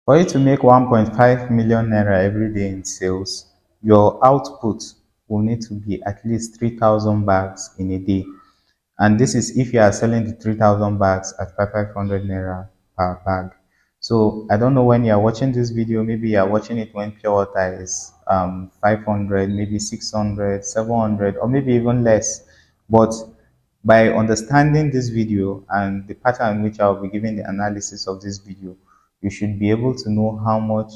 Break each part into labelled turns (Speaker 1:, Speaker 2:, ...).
Speaker 1: For you to make 1.5 million naira every day in sales, your output will need to be at least 3,000 bags in a day. And this is if you are selling the 3,000 bags at 500 naira per bag. So I don't know when you are watching this video, maybe you are watching it when pure water is 500, maybe 600, 700, or maybe even less. But by understanding this video and the pattern in which I'll be giving the analysis of this video, you should be able to know how much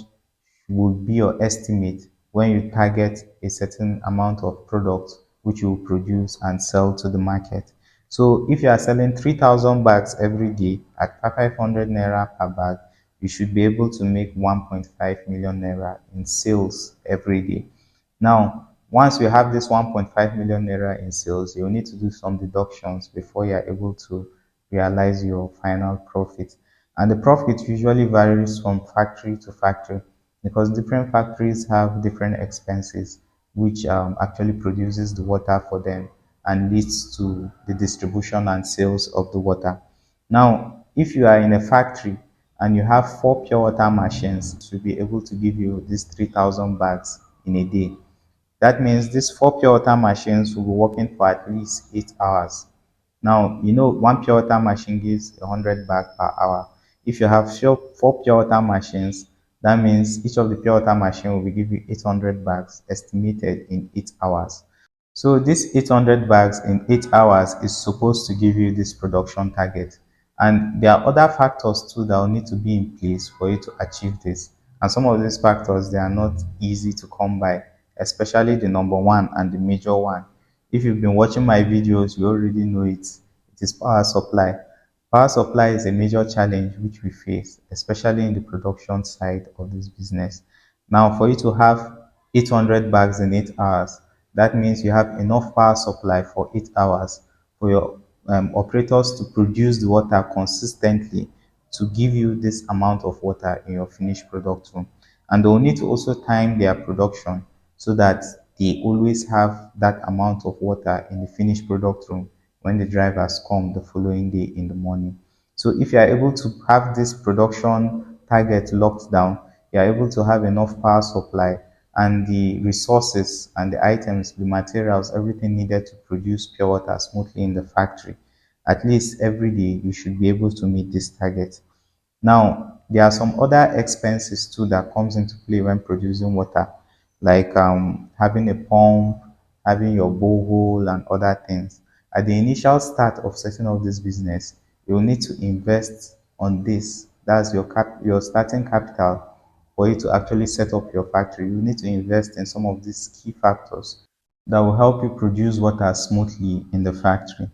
Speaker 1: would be your estimate when you target a certain amount of product which you will produce and sell to the market. So if you are selling 3,000 bags every day at 500 naira per bag, you should be able to make 1.5 million naira in sales every day. Now, once you have this 1.5 million naira in sales, you'll need to do some deductions before you're able to realize your final profit. And the profit usually varies from factory to factory because different factories have different expenses, which actually produces the water for them and leads to the distribution and sales of the water. Now, if you are in a factory and you have four pure water machines to be able to give you these 3,000 bags in a day, that means these four pure water machines will be working for at least 8 hours. Now, you know, one pure water machine gives 100 bags per hour. If you have four pure water machines, that means each of the pure water machine will be give you 800 bags estimated in 8 hours. So this 800 bags in 8 hours is supposed to give you this production target. And there are other factors too that will need to be in place for you to achieve this. And some of these factors, they are not easy to come by, especially the number one and the major one. If you've been watching my videos, you already know it. It is power supply. Power supply is a major challenge which we face, especially in the production side of this business. Now, for you to have 800 bags in 8 hours, that means you have enough power supply for 8 hours for your operators to produce the water consistently to give you this amount of water in your finished product room. And they'll need to also time their production so that they always have that amount of water in the finished product room when the drivers come the following day in the morning. So if you are able to have this production target locked down, you are able to have enough power supply and the resources and the items, the materials, everything needed to produce pure water smoothly in the factory. At least every day you should be able to meet this target. Now, there are some other expenses too that comes into play when producing water, like having a pump, having your borehole, and other things. At the initial start of setting up this business, you will need to invest on this. That's your starting capital for you to actually set up your factory. You need to invest in some of these key factors that will help you produce water smoothly in the factory.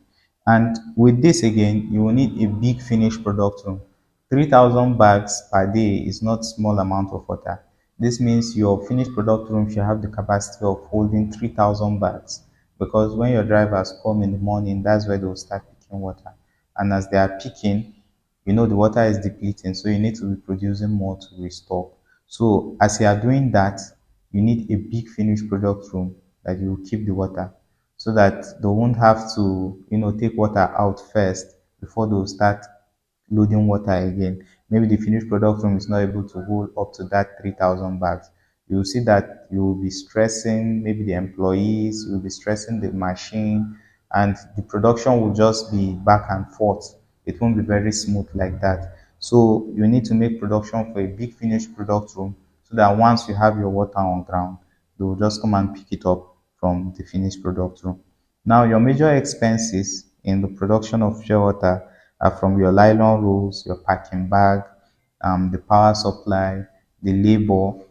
Speaker 1: And with this again, you will need a big finished product room. 3,000 bags per day is not small amount of water. This means your finished product room should have the capacity of holding 3,000 bags because when your drivers come in the morning, that's where they will start picking water. And as they are picking, you know the water is depleting, so you need to be producing more to restock. So as you are doing that, you need a big finished product room that you will keep the water so that they won't have to, take water out first before they'll start loading water again. Maybe the finished product room is not able to hold up to that 3,000 bags. You will see that you will be stressing maybe the employees, you will be stressing the machine, and the production will just be back and forth. It won't be very smooth like that. So you need to make production for a big finished product room so that once you have your water on ground, they will just come and pick it up from the finished product room. Now, your major expenses in the production of pure water are from your nylon rolls, your packing bag, the power supply, the labor,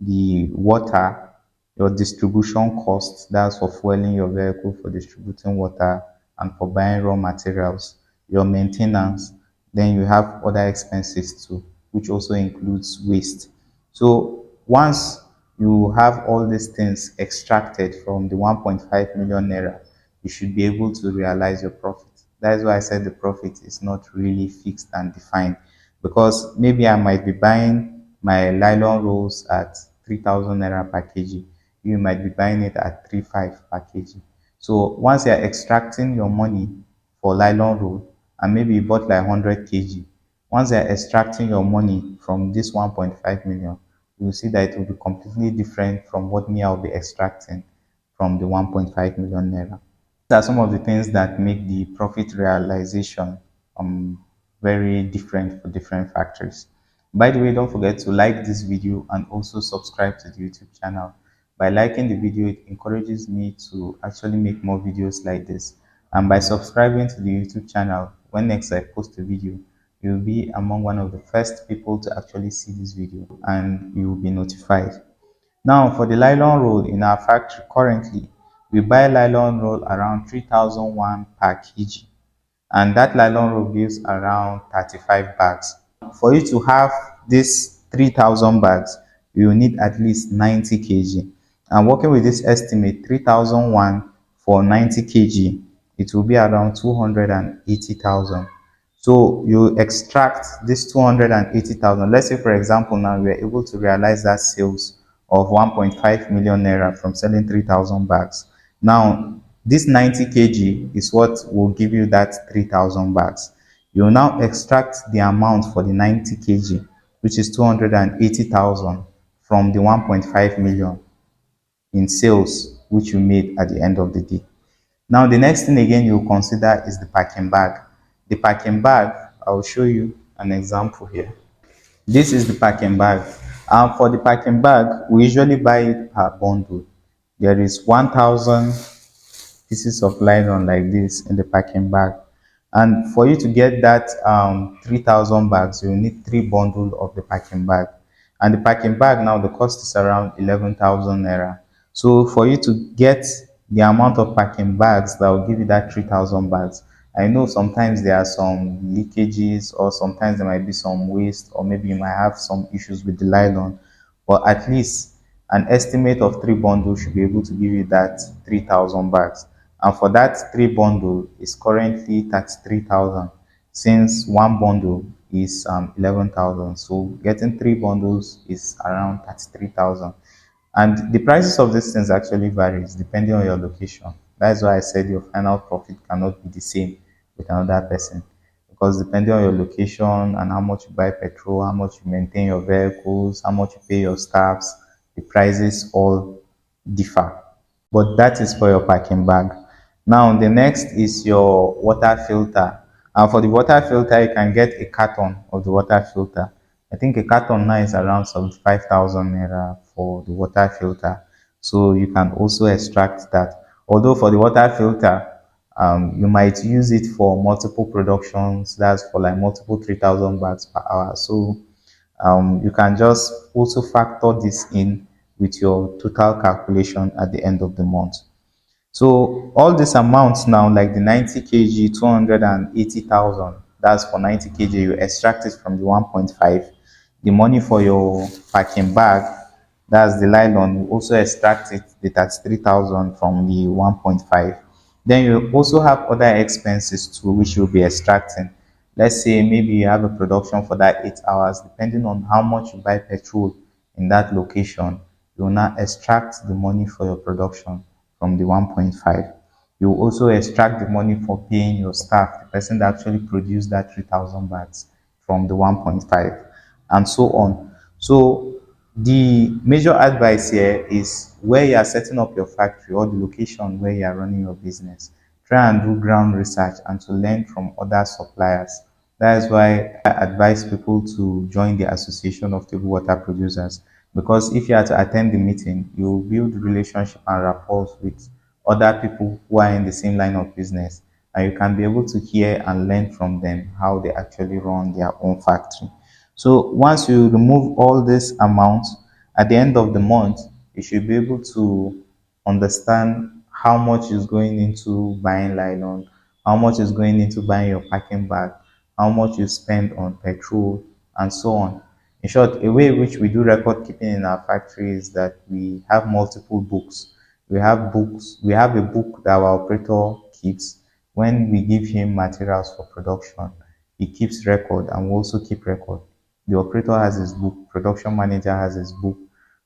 Speaker 1: the water, your distribution costs, that's for fueling your vehicle, for distributing water, and for buying raw materials, your maintenance. Then you have other expenses too, which also includes waste. So once you have all these things extracted from the 1.5 million naira, you should be able to realize your profit. That is why I said the profit is not really fixed and defined because maybe I might be buying my nylon rolls at 3,000 naira per kg. You might be buying it at 3,500 per kg. So once you're extracting your money for nylon roll and maybe you bought like 100 kg, Once they're extracting your money from this 1.5 million, you will see that it will be completely different from what me I'll be extracting from the 1.5 million naira. These are some of the things that make the profit realization very different for different factories. By the way, don't forget to like this video and also subscribe to the YouTube channel. By liking the video, it encourages me to actually make more videos like this. And by subscribing to the YouTube channel, when next I post a video, you'll be among one of the first people to actually see this video and you will be notified. Now, for the nylon roll in our factory currently, we buy nylon roll around 3,001 per kg, and that nylon roll gives around 35 bags. For you to have this 3,000 bags, you will need at least 90 kg. And working with this estimate, 3,001 for 90 kg, it will be around 280,000. So you extract this 280,000. Let's say, for example, now we are able to realize that sales of 1.5 million naira from selling 3,000 bags. Now, this 90 kg is what will give you that 3,000 bags. You will now extract the amount for the 90 kg, which is 280,000 from the 1.5 million in sales, which you made at the end of the day. Now, the next thing again you consider is the packing bag. The packing bag, I will show you an example here. This is the packing bag. And for the packing bag, we usually buy it per bundle. There is 1,000 pieces of nylon like this in the packing bag. And for you to get that 3,000 bags, you need 3 bundles of the packing bag. And the packing bag now, the cost is around 11,000 naira. So for you to get the amount of packing bags that will give you that 3,000 bags, I know sometimes there are some leakages, or sometimes there might be some waste, or maybe you might have some issues with the nylon, but at least an estimate of 3 bundles should be able to give you that 3,000 bags. And for that 3 bundle is currently 33,000, since 1 bundle is 11,000. So getting 3 bundles is around 33,000. And the prices of these things actually varies depending on your location. That's why I said your final profit cannot be the same with another person, because depending on your location and how much you buy petrol, how much you maintain your vehicles, how much you pay your staffs, the prices all differ. But that is for your packing bag. Now the next is your water filter. And for the water filter, you can get a carton of the water filter. I think a carton now is around 75,000 naira for the water filter. So you can also extract that. Although for the water filter, you might use it for multiple productions. That's for like multiple 3,000 bags per hour. So you can just also factor this in with your total calculation at the end of the month. So all these amounts now, like the 90 kg, 280,000, that's for 90 kg, you extract it from the 1.5. The money for your packing bag, that's the nylon, you also extract it, the 33,000 from the 1.5. Then you also have other expenses too, which you'll be extracting. Let's say maybe you have a production for that 8 hours, depending on how much you buy petrol in that location, you will now extract the money for your production from the 1.5. You will also extract the money for paying your staff, the person that actually produced that 3,000 bags, from the 1.5, and so on. So the major advice here is, where you are setting up your factory or the location where you are running your business, try and do ground research and to learn from other suppliers. That is why I advise people to join the Association of Table Water Producers, because if you are to attend the meeting, you will build relationship and rapport with other people who are in the same line of business, and you can be able to hear and learn from them how they actually run their own factory. So once you remove all this amount, at the end of the month, you should be able to understand how much is going into buying nylon, how much is going into buying your packing bag, how much you spend on petrol, and so on. In short, a way in which we do record keeping in our factory is that we have multiple books. We have a book that our operator keeps. When we give him materials for production, he keeps record, and we also keep record. The operator has his book, production manager has his book,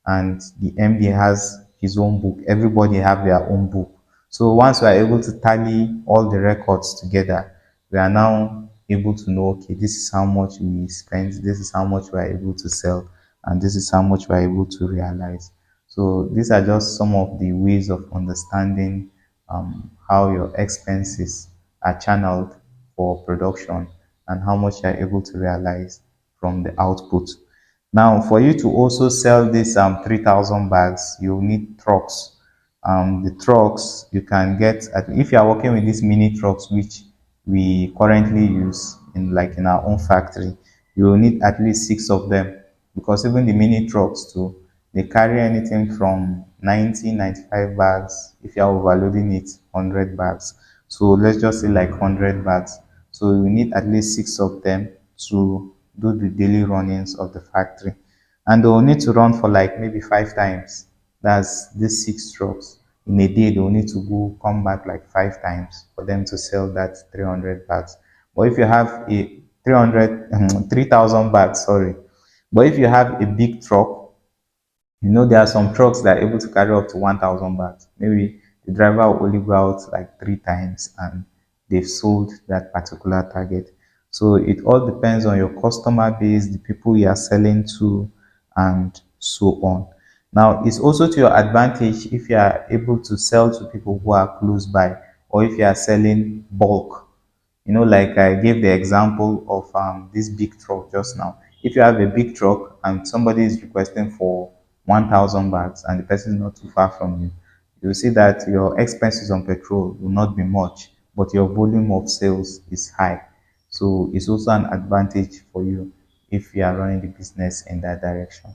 Speaker 1: and the MD has his own book. Everybody have their own book. So once we are able to tally all the records together, we are now able to know, okay, this is how much we spend, this is how much we are able to sell, and this is how much we are able to realize. So these are just some of the ways of understanding how your expenses are channeled for production and how much you are able to realize from the output. Now, for you to also sell this 3,000 bags, you need trucks. The trucks you can get, if you are working with these mini trucks, which we currently use in our own factory, you will need at least six of them, because even the mini trucks too, they carry anything from 90, 95 bags. If you are overloading it, 100 bags. So let's just say like 100 bags. So you need at least six of them to do the daily runnings of the factory. And they'll need to run for like maybe 5 times. That's these six trucks. In a day, they'll need to go come back like 5 times for them to sell that 300 bags. But if you have a 3,000 bags, sorry. But if you have a big truck, there are some trucks that are able to carry up to 1,000 bags. Maybe the driver will only go out like 3 times and they've sold that particular target. So it all depends on your customer base, the people you are selling to, and so on. Now, it's also to your advantage if you are able to sell to people who are close by, or if you are selling bulk. Like I gave the example of this big truck just now. If you have a big truck and somebody is requesting for 1,000 bags and the person is not too far from you, you'll see that your expenses on petrol will not be much, but your volume of sales is high. So it's also an advantage for you if you are running the business in that direction.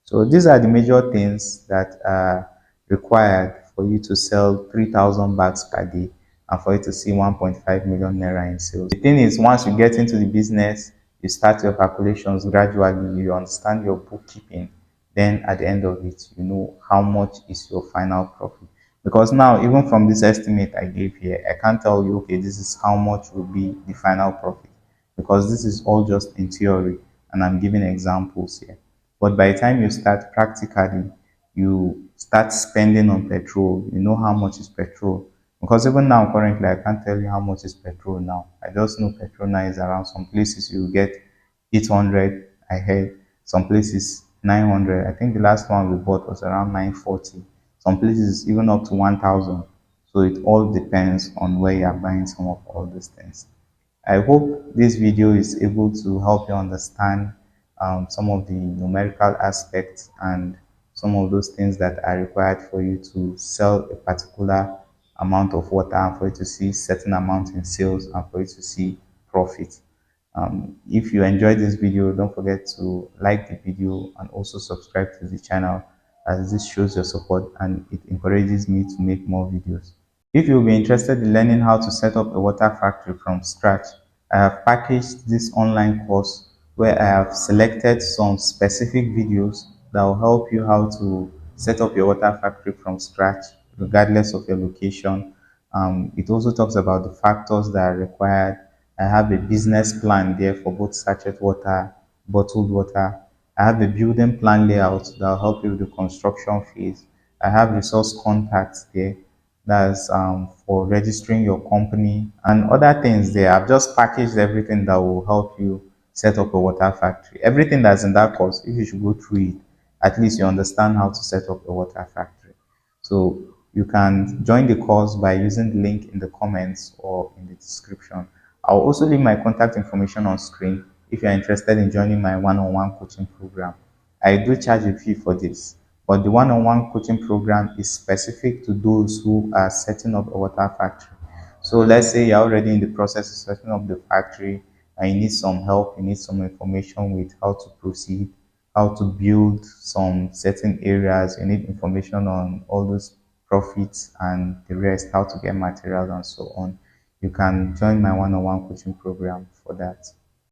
Speaker 1: So these are the major things that are required for you to sell 3,000 bags per day and for you to see 1.5 million naira in sales. The thing is, once you get into the business, you start your calculations gradually, you understand your bookkeeping. Then at the end of it, you know how much is your final profit. Because now, even from this estimate I gave here, I can't tell you, okay, this is how much will be the final profit, because this is all just in theory and I'm giving examples here. But by the time you start practically, you start spending on petrol, you know how much is petrol. Because even now, currently, I can't tell you how much is petrol now. I just know petrol now is around some places you get 800, I heard. Some places 900. I think the last one we bought was around 940. Some places even up to 1,000. So it all depends on where you are buying some of all these things. I hope this video is able to help you understand some of the numerical aspects and some of those things that are required for you to sell a particular amount of water and for you to see certain amount in sales and for you to see profit. If you enjoyed this video, don't forget to like the video and also subscribe to the channel, as this shows your support and it encourages me to make more videos. If you'll be interested in learning how to set up a water factory from scratch, I have packaged this online course where I have selected some specific videos that will help you how to set up your water factory from scratch, regardless of your location. It also talks about the factors that are required. I have a business plan there for both sachet water, bottled water. I have a building plan layout that will help you with the construction phase. I have resource contacts there, that's for registering your company and other things there. I've just packaged everything that will help you set up a water factory. Everything that's in that course, if you should go through it, at least you understand how to set up a water factory. So you can join the course by using the link in the comments or in the description. I'll also leave my contact information on screen if you're interested in joining my one-on-one coaching program. I do charge a fee for this, but the one-on-one coaching program is specific to those who are setting up a water factory. So let's say you're already in the process of setting up the factory and you need some help, you need some information with how to proceed, how to build some certain areas, you need information on all those profits and the rest, how to get materials and so on. You can join my one-on-one coaching program for that.